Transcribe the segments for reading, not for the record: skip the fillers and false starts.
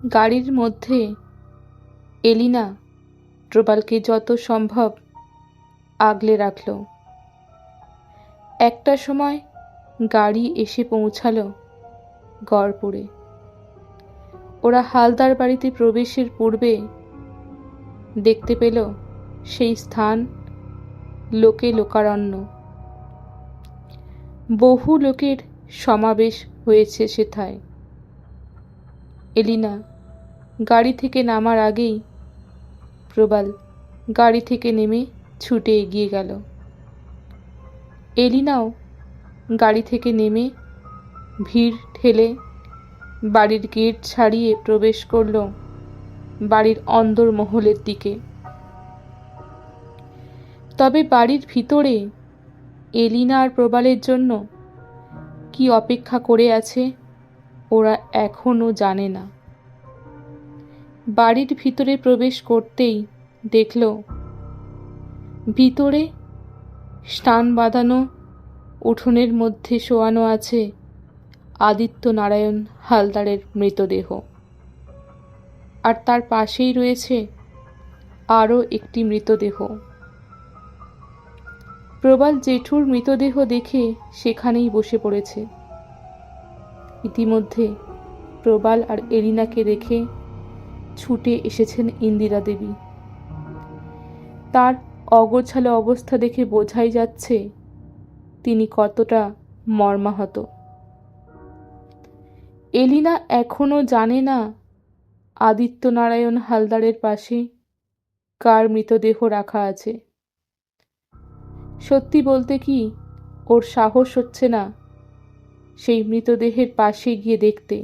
গাড়ির মধ্যে এলিনা প্রবালকে যত সম্ভব আগলে রাখল। একটা সময় গাড়ি এসে পৌঁছালো গড়পুরে। ওরা হালদার বাড়িতে প্রবেশের পূর্বে দেখতে পেল সেই স্থান লোকে লোকারণ্য। বহু লোকের সমাবেশ হয়েছে সেথায়। এলিনা গাড়ি থেকে নামার আগেই প্রবাল গাড়ি থেকে নেমে ছুটে এগিয়ে গেল। এলিনাও গাড়ি থেকে নেমে ভিড় ঠেলে বাড়ির গেট ছাড়িয়ে প্রবেশ করল বাড়ির অন্দরমহলের দিকে। তবে বাড়ির ভিতরে এলিনা আর প্রবালের জন্য কি অপেক্ষা করে আছে ওরা এখনো জানে না। বাড়ির ভিতরে প্রবেশ করতেই দেখল ভিতরে স্নান বাঁধানো উঠোনের মধ্যে শোয়ানো আছে আদিত্য নারায়ণ হালদারের মৃতদেহ, আর তার পাশেই রয়েছে আরও একটি মৃতদেহ। প্রবাল জেঠুর মৃতদেহ দেখে সেখানেই বসে পড়েছে। ইতিমধ্যে প্রবাল আর এলিনাকে রেখে ছুটে এসেছেন ইন্দিরা দেবী। তার অগোছালো অবস্থা দেখে বোঝাই যাচ্ছে তিনি কতটা মর্মাহত। এলিনা এখনো জানে না আদিত্য নারায়ণ হালদারের পাশে কার মৃতদেহ রাখা আছে। সত্যি বলতে কি, ওর সাহস হচ্ছে না সেই মৃতদেহের পাশে গিয়ে দেখতে।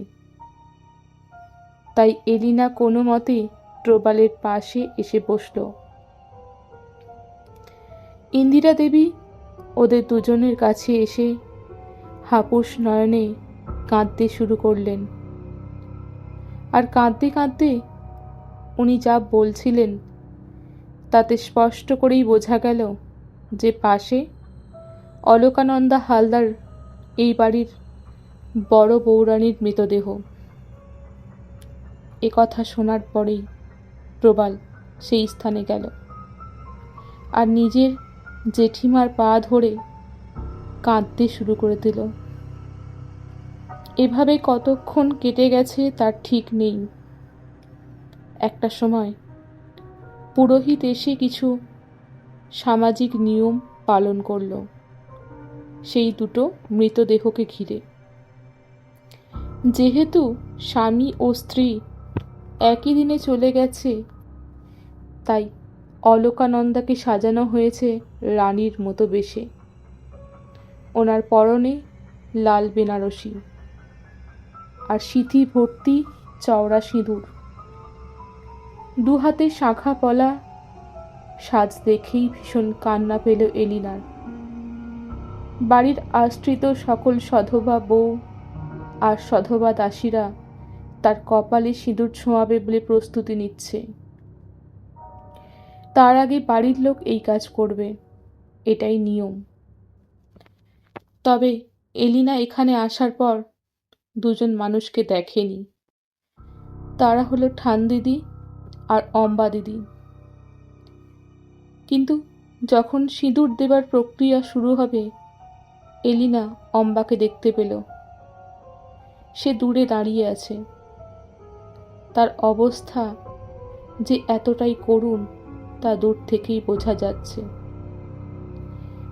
তাই এলিনা কোনো মতে প্রবালের পাশে এসে বসল। ইন্দিরা দেবী ওদের দুজনের কাছে এসে হাপুস নয়নে কাঁদতে শুরু করলেন। আর কাঁদতে কাঁদতে উনি যা বলছিলেন তাতে স্পষ্ট করেই বোঝা গেল যে পাশে অলকানন্দা হালদার এই বাড়ির বড় বৌরানীর মৃতদেহ। এ কথা শোনার পরেই প্রবাল সেই স্থানে গেল আর নিজের জেঠিমার পা ধরে কাঁদতে শুরু করে দিল। এভাবে কতক্ষণ কেটে গেছে তার ঠিক নেই। একটা সময় পুরোহিত এসে কিছু সামাজিক নিয়ম পালন করল সেই দুটো মৃতদেহকে ঘিরে। যেহেতু স্বামী ও স্ত্রী একই দিনে চলে গেছে, তাই অলকানন্দাকে সাজানো হয়েছে রানীর মতো বেশে। ওনার পরনে লাল বেনারসি আর সিঁথি ভর্তি চওড়া সিঁদুর, দু হাতে শাঁখা পলা। সাজ দেখেই ভীষণ কান্না পেল এলিনার। বাড়ির আশ্রিত সকল সধবা বউ আর সধবা দাসীরা তার কপালে সিঁদুর ছোঁয়াবে বলে প্রস্তুতি নিচ্ছে। তার আগে বাড়ির লোক এই কাজ করবে, এটাই নিয়ম। তবে এলিনা এখানে আসার পর দুজন মানুষকে দেখেনি। তারা হলো ঠান দিদি আর অম্বা দিদি। কিন্তু যখন সিঁদুর দেবার প্রক্রিয়া শুরু হবে, এলিনা অম্বাকে দেখতে পেল। সে দূরে দাঁড়িয়ে আছে। তার অবস্থা যে এতটাই করুণ তা দূর থেকেই বোঝা যাচ্ছে।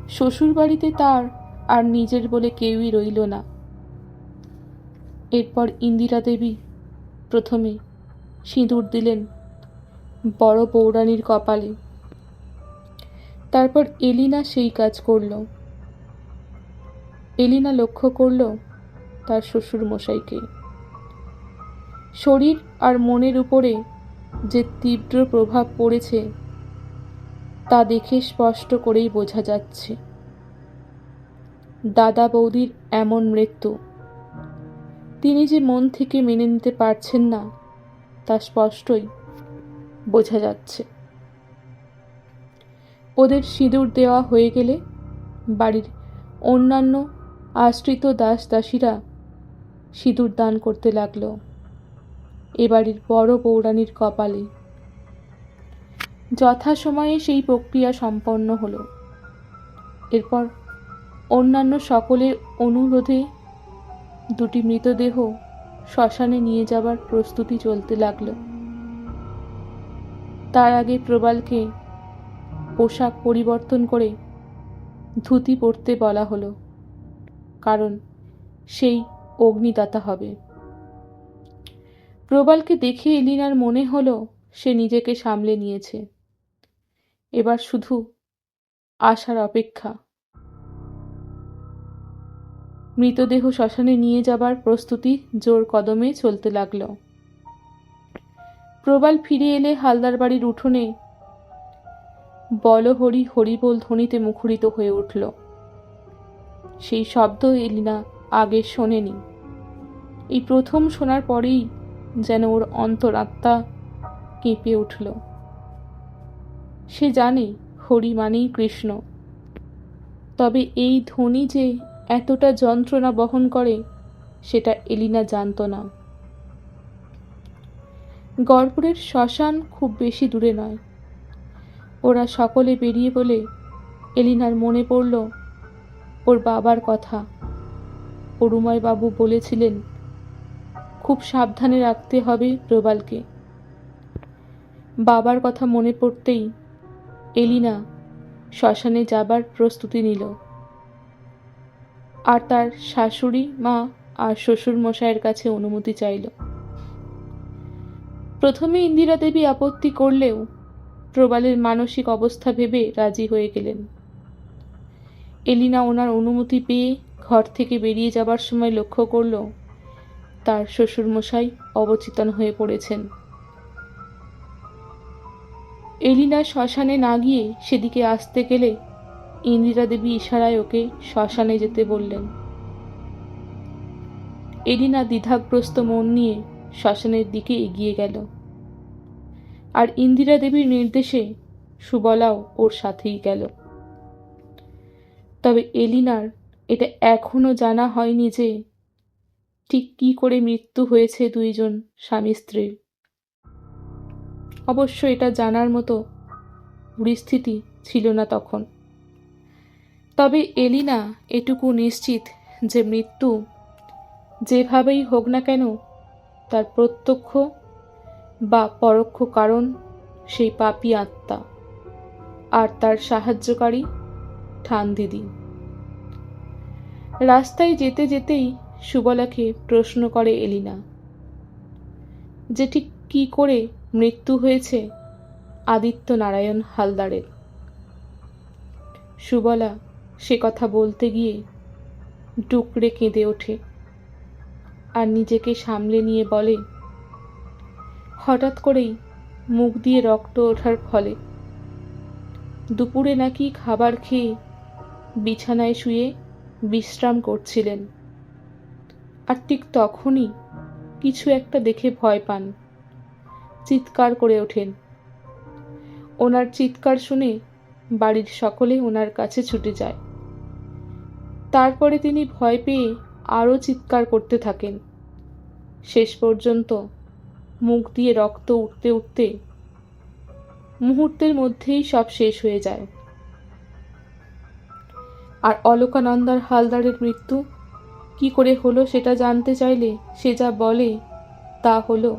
শ্বশুর বাড়িতে তার আর নিজের বলে কেউই রইল না। এরপর ইন্দিরা দেবী প্রথমে সিঁদুর দিলেন বড় বৌরানীর কপালে। তারপর এলিনা সেই কাজ করল। এলিনা লক্ষ্য করল তার শ্বশুর মশাইকে। শরীর আর মনের উপরে যে তীব্র প্রভাব পড়েছে তা দেখে স্পষ্ট করেই বোঝা যাচ্ছে। দাদা বৌদির এমন মৃত্যু তিনি যে মন থেকে মেনে নিতে পারছেন না তা স্পষ্টই বোঝা যাচ্ছে। ওদের সিঁদুর দেওয়া হয়ে গেলে বাড়ির অন্যান্য আশ্রিত দাস দাসীরা সিঁদুর দান করতে লাগলো। এ বাড়ির বড় বৌরানীর কপালে। যথাসময়ে সেই প্রক্রিয়া সম্পন্ন হলো। এরপর অন্যান্য সকলের অনুরোধে দুটি মৃতদেহ শ্মশানে নিয়ে যাবার প্রস্তুতি চলতে লাগলো। তার আগে প্রবালকে পোশাক পরিবর্তন করে ধুতি পরতে বলা হলো, কারণ সেই অগ্নিদাতা হবে। প্রবালকে দেখে এলিনার মনে হলো সে নিজেকে সামলে নিয়েছে, এবার শুধু আসার অপেক্ষা। মৃতদেহ শ্মশানে নিয়ে যাবার প্রস্তুতি জোর কদমে চলতে লাগল। প্রবাল ফিরে এলে হালদার বাড়ির উঠোনে বলহরি হরিবোল ধ্বনিতে মুখরিত হয়ে উঠল। সেই শব্দ এলিনা আগে শোনেনি। এই প্রথম শোনার পরেই যেন ওর অন্তরাত্মা কেঁপে উঠল। সে জানে হরি মানেই কৃষ্ণ, তবে এই ধ্বনি যে এতটা যন্ত্রণা বহন করে সেটা এলিনা জানত না। গড়পুরের শ্মশান খুব বেশি দূরে নয়। ওরা সকলে বেরিয়ে বলে এলিনার মনে পড়ল ওর বাবার কথা। অরুময় বাবু বলেছিলেন খুব সাবধানে রাখতে হবে প্রবালকে। বাবার কথা মনে পড়তেই এলিনা শ্মশানে যাবার প্রস্তুতি নিল, আর তার শাশুড়ি মা আর শ্বশুর মশাইয়ের কাছে অনুমতি চাইল। প্রথমে ইন্দিরা দেবী আপত্তি করলেও প্রবালের মানসিক অবস্থা ভেবে রাজি হয়ে গেলেন। এলিনা ওনার অনুমতি পেয়ে ঘর থেকে বেরিয়ে যাবার সময় লক্ষ্য করল তার শ্বশুরমশাই অবচেতন হয়ে পড়েছেন। এলিনা শ্মশানে না গিয়ে সেদিকে আসতে গেলে ইন্দিরা দেবী ইশারায় ওকে শ্মশানে যেতে বললেন। এলিনা দ্বিধাগ্রস্ত মন নিয়ে শ্মশানের দিকে এগিয়ে গেল, আর ইন্দিরা দেবীর নির্দেশে সুবলাও ওর সাথেই গেল। তবে এলিনার এটা এখনো জানা হয়নি যে ঠিক কী করে মৃত্যু হয়েছে দুইজন স্বামী স্ত্রীর। অবশ্য এটা জানার মতো পরিস্থিতি ছিল না তখন। তবে এলিনা এটুকু নিশ্চিত যে মৃত্যু যেভাবেই হোক না কেন তার প্রত্যক্ষ বা পরোক্ষ কারণ সেই পাপী আত্মা আর তার সাহায্যকারী ঠান দিদি। রাস্তায় যেতে যেতেই সুবলাকে প্রশ্ন করে এলিনা যে ঠিক কী করে মৃত্যু হয়েছে আদিত্য নারায়ণ হালদারের। সুবলা সে কথা বলতে গিয়ে ডুকরে কেঁদে ওঠে আর নিজেকে সামলে নিয়ে বলে, হঠাৎ করেই মুখ দিয়ে রক্ত ওঠার ফলে। দুপুরে নাকি খাবার খেয়ে বিছানায় শুয়ে বিশ্রাম করছিলেন, আর ঠিক তখনই কিছু একটা দেখে ভয় পান, চিৎকার করে ওঠেন। ওনার চিৎকার শুনে বাড়ির সকলে ওনার কাছে ছুটে যায়। তারপরে তিনি ভয় পেয়ে আরও চিৎকার করতে থাকেন। শেষ পর্যন্ত মুখ দিয়ে রক্ত উঠতে উঠতে মুহূর্তের মধ্যেই সব শেষ হয়ে যায়। আর অলকানন্দার হালদারের মৃত্যু কি করে হলো সেটা জানতে চাইলে সে যা বলে তা হলো,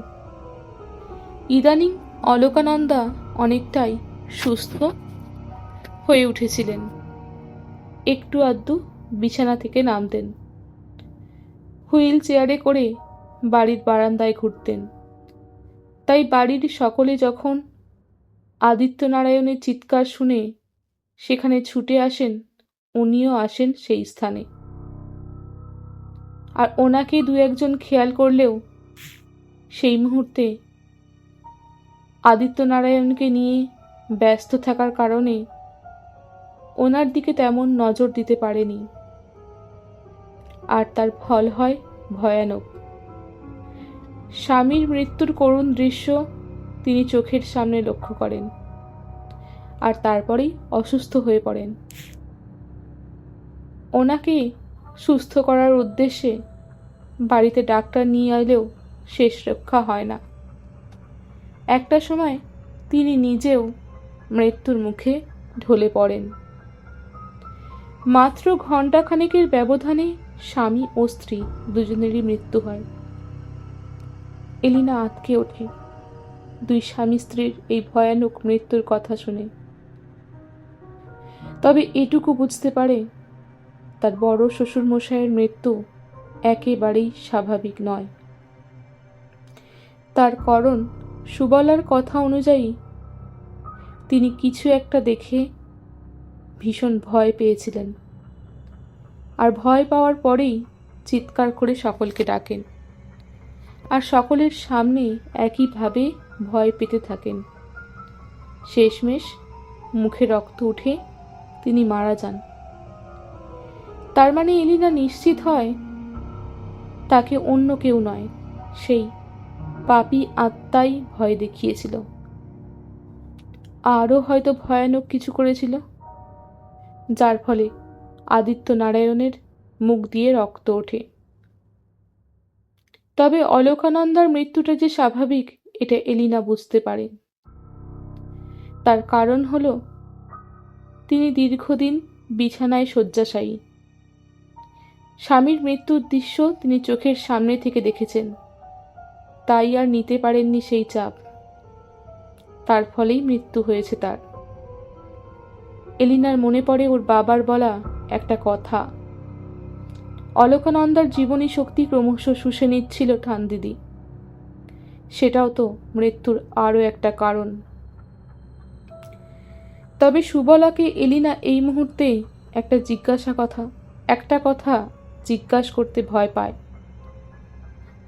ইদানিং অলকানন্দা অনেকটাই সুস্থ হয়ে উঠেছিলেন। একটু আধটু বিছানা থেকে নামতেন, হুইল চেয়ারে করে বাড়ির বারান্দায় ঘুরতেন। তাই বাড়ির সকলে যখন আদিত্যনারায়ণের চিৎকার শুনে সেখানে ছুটে আসেন, উনিও আসেন সেই স্থানে। আর ওনাকে দু একজন খেয়াল করলেও সেই মুহূর্তে আদিত্যনারায়ণকে নিয়ে ব্যস্ত থাকার কারণে ওনার দিকে তেমন নজর দিতে পারেনি, আর তার ফল হয় ভয়ানক। স্বামীর মৃত্যুর করুণ দৃশ্য তিনি চোখের সামনে লক্ষ্য করেন, আর তারপরেই অসুস্থ হয়ে পড়েন। ওনাকে সুস্থ করার উদ্দেশ্যে বাড়িতে ডাক্তার নিয়ে এলেও শেষ রক্ষা হয় না। একটা সময় তিনি নিজেও মৃত্যুর মুখে ঢলে পড়েন। মাত্র ঘণ্টাখানেকের ব্যবধানে স্বামী ও স্ত্রী দুজনেরই মৃত্যু হয়। এলিনা আঁতকে ওঠে দুই স্বামী স্ত্রীর এই ভয়ানক মৃত্যুর কথা শুনে। তবে এটুকু বুঝতে পারে তার বড় শ্বশুরমশাইয়ের মৃত্যু একেবারেই স্বাভাবিক নয়। তার কারণ সুবলার কথা অনুযায়ী তিনি কিছু একটা দেখে ভীষণ ভয় পেয়েছিলেন, আর ভয় পাওয়ার পরেই চিৎকার করে সকলকে ডাকেন, আর সকলের সামনে একইভাবে ভয় পেতে থাকেন। শেষমেশ মুখে রক্ত উঠে তিনি মারা যান। তার মানে এলিনা নিশ্চিত হয় তাকে অন্য কেউ নয়, সেই পাপী আত্মাই ভয় দেখিয়েছিল। আরও হয়তো ভয়ানক কিছু করেছিল, যার ফলে আদিত্য নারায়ণের মুখ দিয়ে রক্ত ওঠে। তবে অলোকানন্দার মৃত্যুটা যে স্বাভাবিক এটা এলিনা বুঝতে পারে। তার কারণ হলো তিনি দীর্ঘদিন বিছানায় শয্যাশায়ী। স্বামীর মৃত্যুর দৃশ্য তিনি চোখের সামনে থেকে দেখেছেন, তাই আর নিতে পারেননি সেই চাপ। তার ফলেই মৃত্যু হয়েছে তার। এলিনার মনে পড়ে ওর বাবার বলা একটা কথা, অলোকানন্দার জীবনী শক্তি ক্রমশ শুষে নিচ্ছিল ঠানদিদি। সেটাও তো মৃত্যুর আরও একটা কারণ। তবে সুবলাকে এলিনা এই মুহূর্তে একটা কথা জিজ্ঞাসা করতে ভয় পায়।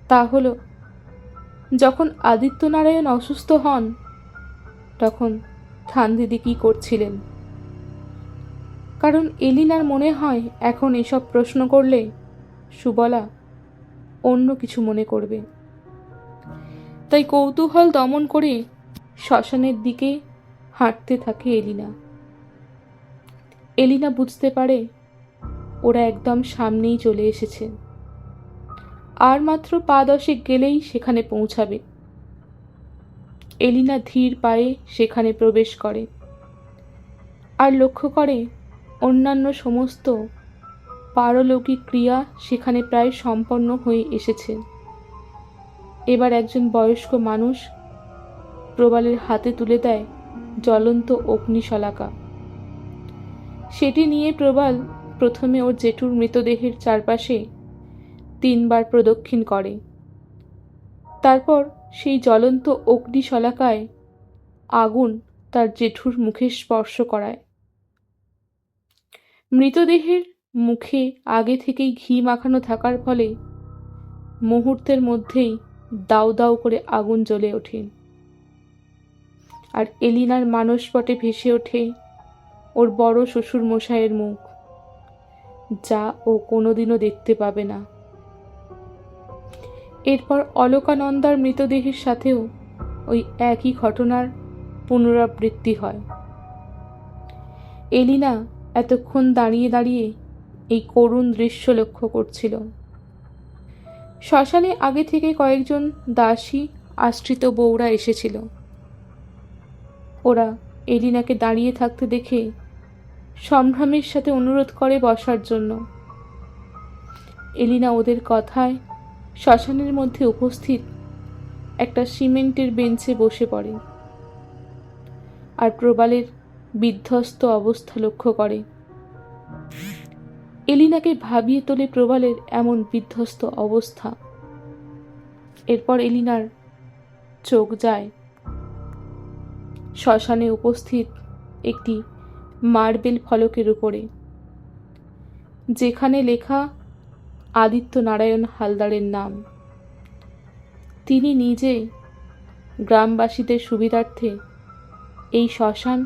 তা হলো, যখন আদিত্যনারায়ণ অসুস্থ হন তখন ঠানদিদি কি করছিলেন? কারণ এলিনার মনে হয় এখন এসব প্রশ্ন করলে সুবলা অন্য কিছু মনে করবে। তাই কৌতূহল দমন করে শ্মশানের দিকে হাঁটতে থাকে এলিনা। এলিনা বুঝতে পারে ওরা একদম সামনেই চলে এসেছে, আর মাত্র পা 10 গেলেই সেখানে পৌঁছাবে। এলিনা ধীর পায়ে সেখানে প্রবেশ করে আর লক্ষ্য করে অন্যান্য সমস্ত পারলৌকিক ক্রিয়া সেখানে প্রায় সম্পন্ন হয়ে এসেছে। এবার একজন বয়স্ক মানুষ প্রবালের হাতে তুলে দেয় জ্বলন্ত অগ্নিশলাকা। সেটি নিয়ে প্রবাল প্রথমে ওর জেঠুর মৃতদেহের চারপাশে 3 বার প্রদক্ষিণ করে। তারপর সেই জ্বলন্ত অগ্নিশলাকায় আগুন তার জেঠুর মুখে স্পর্শ করায়। মৃতদেহের মুখে আগে থেকেই ঘি মাখানো থাকার ফলে মুহূর্তের মধ্যেই দাউ দাউ করে আগুন জ্বলে ওঠে। আর এলিনার মানসপটে ভেসে ওঠে ওর বড় শ্বশুর মশাইয়ের মুখ, যা ও কোনোদিনও দেখতে পাবে না। এরপর অলোকানন্দার মৃতদেহের সাথেও ওই একই ঘটনার পুনরাবৃত্তি হয়। এলিনা এতক্ষণ দাঁড়িয়ে দাঁড়িয়ে এই করুণ দৃশ্য লক্ষ্য করছিল। শ্মশানে আগে থেকে কয়েকজন দাসী আশ্রিত বউরা এসেছিল। ওরা এলিনাকে দাঁড়িয়ে থাকতে দেখে সম্ভ্রমের সাথে অনুরোধ করে বসার জন্য। এলিনা ওদের কথায় শ্মশানের মধ্যে উপস্থিত একটা সিমেন্টের বেঞ্চে বসে পড়ে আর প্রবালের বিধ্বস্ত অবস্থা লক্ষ্য করে। এলিনাকে ভাবিয়ে তোলে প্রবালের এমন বিধ্বস্ত অবস্থা। এরপর এলিনার চোখ যায় শ্মশানে উপস্থিত একটি মার্বেল ফলকের উপরে, যেখানে লেখা আদিত্য নারায়ণ হালদারের নাম। তিনি নিজে গ্রামবাসীদের সুবিধার্থে এই শ্মশান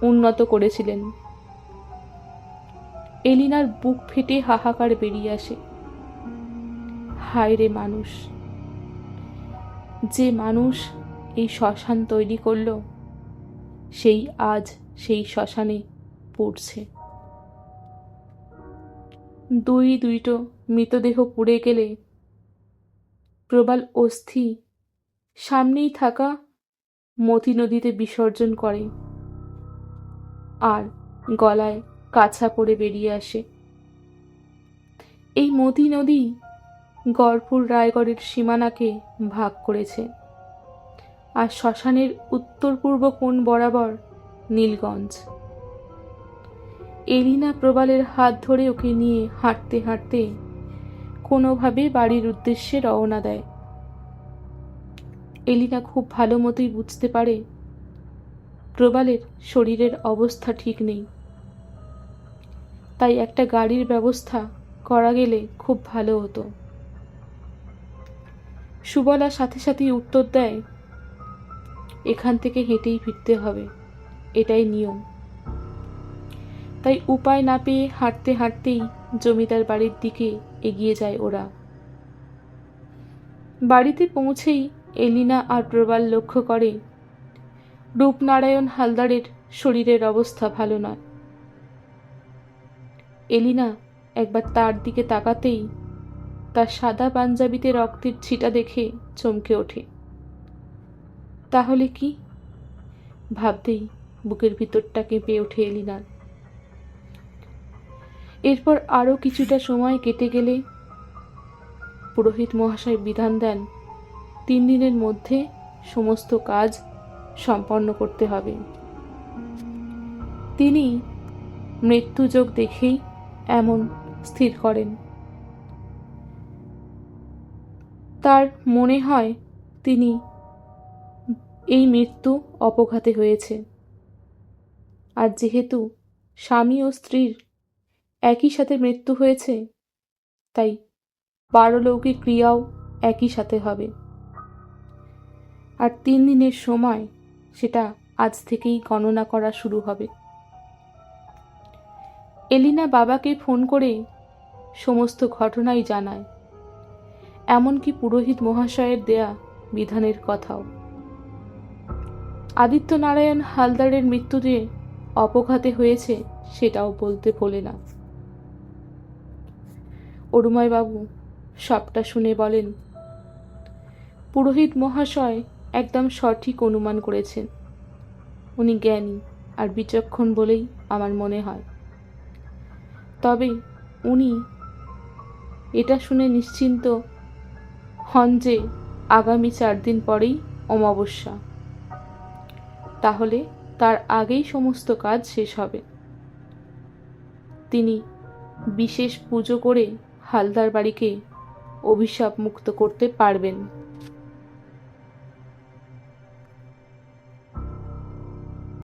উন্নত করেছিলেন। এলিনার বুক ফেটে হাহাকার বেরিয়ে আসে। হায় রে মানুষ, যে মানুষ এই শ্মশান তৈরি করলো সেই আজ সেই শ্মশানে পড়ছে। দুইটো মৃতদেহ পুড়ে গেলে প্রবাল অস্থি সামনেই থাকা মতি নদীতে বিসর্জন করে আর গলায় কাছা পরে বেরিয়ে আসে। এই মতি নদী গড়পুর রায়গড়ের সীমানাকে ভাগ করেছে, আর শ্মশানের উত্তর পূর্ব কোণ বরাবর নীলগঞ্জ। এলিনা প্রবালের হাত ধরে ওকে নিয়ে হাঁটতে হাঁটতে কোনোভাবে বাড়ির উদ্দেশ্যে রওনা দেয়। এলিনা খুব ভালো মতোই বুঝতে পারে প্রবালের শরীরের অবস্থা ঠিক নেই, তাই একটা গাড়ির ব্যবস্থা করা গেলে খুব ভালো হতো। সুবলা সাথে সাথেই উত্তর দেয়, এখান থেকে হেঁটেই ফিরতে হবে, এটাই নিয়ম। তাই উপায় না পেয়ে হাঁটতে হাঁটতেই জমিদার বাড়ির দিকে এগিয়ে যায় ওরা। বাড়িতে পৌঁছেই এলিনা আর প্রবাল লক্ষ্য করে রূপনারায়ণ হালদারের শরীরের অবস্থা ভালো নয়। এলিনা একবার তার দিকে তাকাতেই তার সাদা পাঞ্জাবিতে রক্তের ছিটা দেখে চমকে ওঠে। তাহলে কি? ভাবতেই বুকের ভিতরটা কেঁপে ওঠে এলিনার। এরপর আরও কিছুটা সময় কেটে গেলে পুরোহিত মহাশয় বিধান দেন 3 দিনের মধ্যে সমস্ত কাজ সম্পন্ন করতে হবে। তিনি মৃত্যুযোগ দেখেই এমন স্থির করেন। তার মনে হয় তিনি এই মৃত্যু অপঘাতে হয়েছে, আর যেহেতু স্বামী ও স্ত্রীর একই সাথে মৃত্যু হয়েছে, তাই পারলৌকিক ক্রিয়াও একই সাথে হবে। আর 3 দিনের সময়, সেটা আজ থেকেই গণনা করা শুরু হবে। এলিনা বাবাকে ফোন করে সমস্ত ঘটনাই জানায়, এমনকি পুরোহিত মহাশয়ের দেয়া বিধানের কথাও। আদিত্যনারায়ণ হালদারের মৃত্যু যে অপঘাতে হয়েছে সেটাও বলতে ভোলে না। অরুময়বাবু সবটা শুনে বলেন, পুরোহিত মহাশয় একদম সঠিক অনুমান করেছেন। উনি জ্ঞানী আর বিচক্ষণ বলেই আমার মনে হয়। তবে উনি এটা শুনে নিশ্চিন্ত হন যে আগামী 4 দিন পরেই অমাবস্যা, তাহলে তার আগেই সমস্ত কাজ শেষ হবে। তিনি বিশেষ পুজো করে হালদার বাড়িকে অভিশাপ মুক্ত করতে পারবেন।